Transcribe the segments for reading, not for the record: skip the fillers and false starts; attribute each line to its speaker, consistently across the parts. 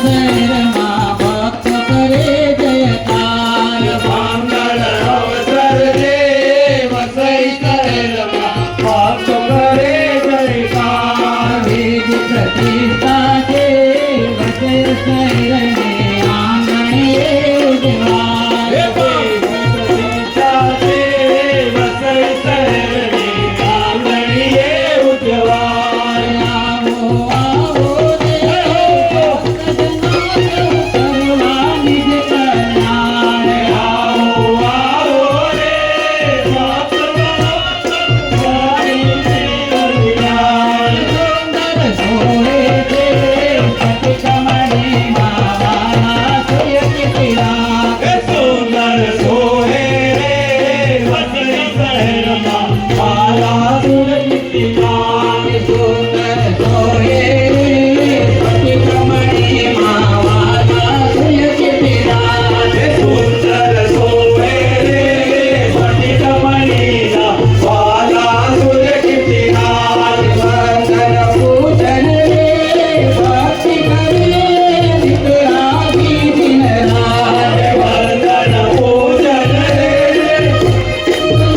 Speaker 1: શહેરમાં ભક્ત કરે જયકાર મંગળ અવસર રે વસઈ શહેરમાં ભક્ત કરે જયકાર વિધિ પ્રતિષ્ઠા છે વસઈ શહેરને આંગણે ઉજવાય પ્રતિષ્ઠા છે વસઈ શહેરને આંગણે ઉજવાય આવો આવો રે સર્વાનિજ કલ્યાણ આવો આવો રે સુંદર સોરે છે સતી કમળીમાં સૂર્ય કિરણ સુંદર સોરે રે વસઈ શહેરમાં મારા સૂર્ય કિરણ સુંદર સોરે રે સતી કમળીમાં મારા સૂર્ય કિરણ સુંદર સોરે રે સતી કમળીમાં મારા સૂર્ય કિરણ વંદન પૂજન રે ભક્તિ કરે નિત્યાદિ દિન રાત વંદન પૂજન રે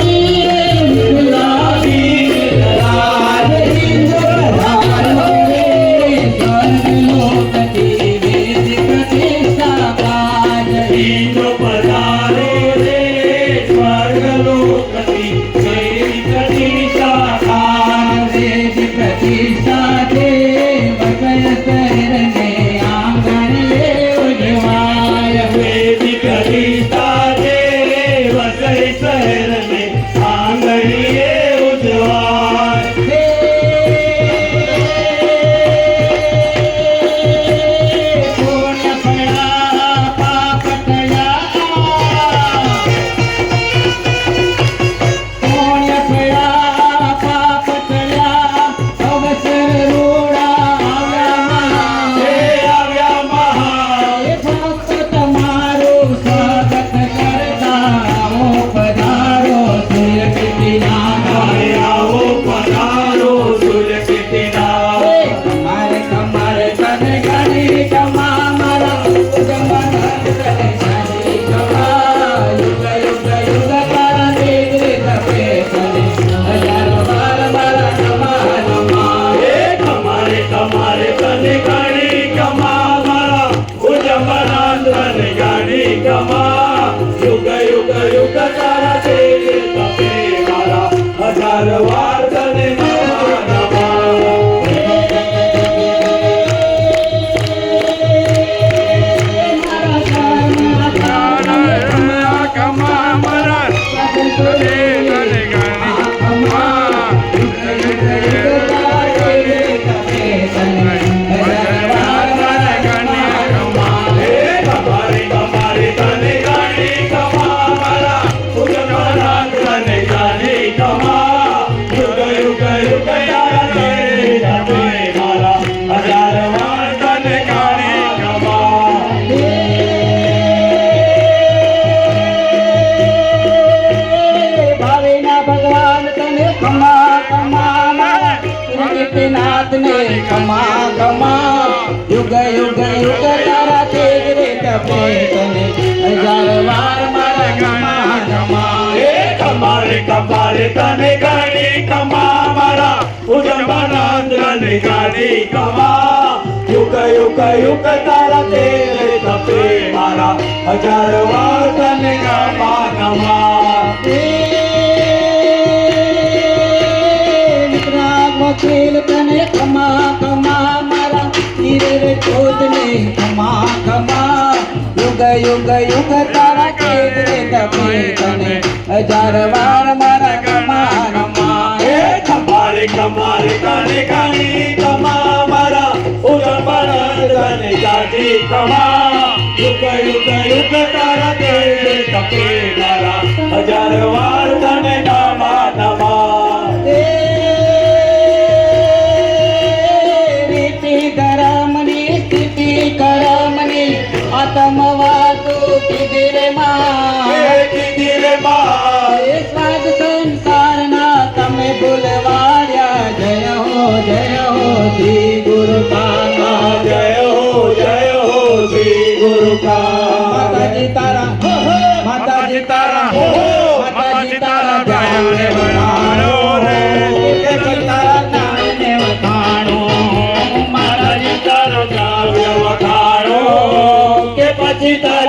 Speaker 1: નિત્યાદિ દિન રાત ઇન્દ્ર પ્રધાન રે સ્વર્ગલોકથી વેદ પ્રતિષ્ઠા કાજ ઇન્દ્ર પધારે રે સ્વર્ગલોકથી વેદ પ્રતિષ્ઠા કાજ વેદ પ્રતિષ્ઠા છે વસઈ શહેરને આંગણે ઉજવાય વેદ પ્રતિષ્ઠા છે વસઈ શહેરને આંગણે ઉજવાય પુણ્ય ફળા પાપ ટળ્યા પુણ્ય ફળા પાપ ટળ્યા અવસર રૂડા આવ્યા મહા એ ભક્ત તમારું સ્વાગત કરતા આવો પધારો સૂર્ય કિરણના આવો પધારો સૂર્ય કિરણના કમારે કમારે તને ગાડી કમા મારા જમવાના તને ગાડી કમા યુગ યુગ યુગ તારા દેવ તપે તને હજારો વાર મારા કમા નમા કમારે કમારે તને ગાડી કમા મારા જમવાના તને ગાડી કમા યુગ યુગ યુગ તારા દેવ તપે મારા હજાર વાર તને નમા નમા નાથ ને કમા કમા યુગ યુગ યુગ તારા તેજ રે તપે તને હજાર વાર મારા કમા કમા કમારે કમારે તને ગાડી કમા મારા ઉજંબાનંદ ને ગાડી કમા યુગ યુગ યુગ તારા તેજ રે તપે મારા હજાર વાર તને કમા કમા ખેલ તને કમા કમા મારા હીરે ખોદ ને કમા કમા યુગ યુગ યુગ તારા ખેલ રે તપે તને હજાર વાર મારા કમા કમા કમારે કમારે તને ગાડી કમા મારા ઉજંબાનંદ ને ગાડી કમા યુગ યુગ યુગ તારા ખેલ રે તપે મારા હજાર વાર તને નમા નમા આત્મવાદો કીધી રે માં સ્વાદ સંસારના તમે ભૂલવાડ્યા જય હો શ્રી ગુરુ કાકા
Speaker 2: જય હો
Speaker 1: માતાજી તારા માતાજી તારા માતાજી તારા
Speaker 2: ગાયને વખાણો રે.
Speaker 1: કે પછી તારા નામને વખાણો
Speaker 2: માતાજી તારો કાવ્ય વખાણો કે પછી તારા